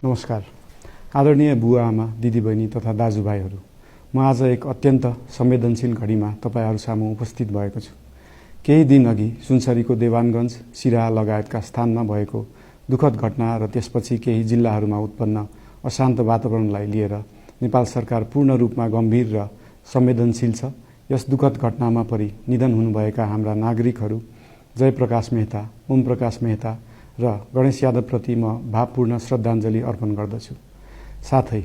नमस्कार। आदरणीय बुवा आमा, दिदीबहिनी तथा दाजुभाइहरू, म आज एक अत्यन्त संवेदनशील घडीमा तपाईहरू सामु उपस्थित भएको छु। केही दिन अघि सुनसरीको देवानगञ्ज, सिराहा लगायतका स्थानमा भएको दुःखद घटना र त्यसपछि केही जिल्लाहरूमा उत्पन्न अशान्त वातावरणलाई लिएर नेपाल सरकार पूर्ण रूपमा गम्भीर र संवेदनशील छ। यस दुःखद घटनामा परि निधन हुनुभएका हाम्रा नागरिकहरू जयप्रकाश मेहता, ओम प्रकाश मेहता र गणेश यादवप्रति म भावपूर्ण श्रद्धाञ्जली अर्पण गर्दछु। साथै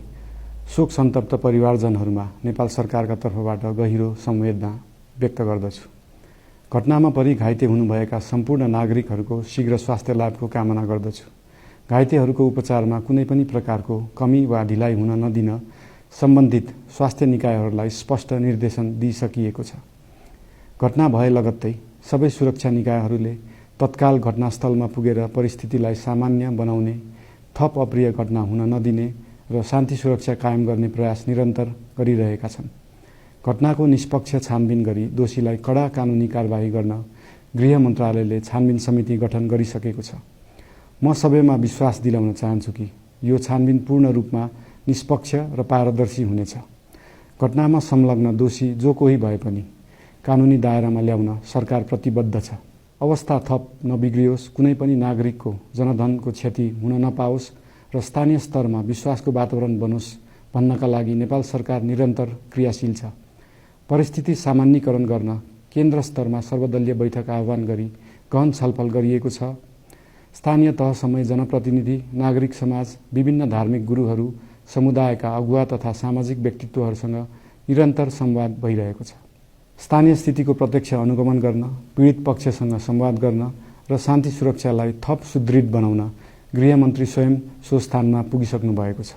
शोक सन्तप्त परिवारजनहरूमा नेपाल सरकारका तर्फबाट गहिरो संवेदना व्यक्त गर्दछु। घटनामा परि घाइते हुनुभएका सम्पूर्ण नागरिकहरूको शीघ्र स्वास्थ्य लाभको कामना गर्दछु। घाइतेहरूको उपचारमा कुनै पनि प्रकारको कमी वा ढिलाइ हुन नदिन सम्बन्धित स्वास्थ्य निकायहरूलाई स्पष्ट निर्देशन दिइसकिएको छ। घटना भए लगत्तै सबै सुरक्षा निकायहरूले तत्काल घटनास्थलमा पुगेर परिस्थितिलाई सामान्य बनाउने, थप अप्रिय घटना हुन नदिने र शान्ति सुरक्षा कायम गर्ने प्रयास निरन्तर गरिरहेका छन्। घटनाको निष्पक्ष छानबिन गरी दोषीलाई कडा कानुनी कारबाही गर्न गृह मन्त्रालयले छानबिन समिति गठन गरिसकेको छ। म सबैमा विश्वास दिलाउन चाहन्छु कि यो छानबिन पूर्ण रूपमा निष्पक्ष र पारदर्शी हुनेछ। घटनामा संलग्न दोषी जो कोही भए पनि कानुनी दायरामा ल्याउन सरकार प्रतिबद्ध छ। अवस्था थप नबिग्रियोस्, कुनै पनि नागरिकको जनधनको क्षति हुन नपाओस् र स्थानीय स्तरमा विश्वासको वातावरण बनोस् भन्नका लागि नेपाल सरकार निरन्तर क्रियाशील छ। परिस्थिति सामान्यीकरण गर्न केन्द्र स्तरमा सर्वदलीय बैठक आह्वान गरी गहन छलफल गरिएको छ। स्थानीय तहसम्मै जनप्रतिनिधि, नागरिक समाज, विभिन्न धार्मिक गुरुहरू, समुदायका अगुवा तथा सामाजिक व्यक्तित्वहरूसँग निरन्तर संवाद भइरहेको छ। स्थानीय स्थितिको प्रत्यक्ष अनुगमन गर्न, पीडित पक्षसँग संवाद गर्न र शान्ति सुरक्षालाई थप सुदृढ बनाउन गृहमन्त्री स्वयं सो स्थानमा पुगिसक्नु भएको छ।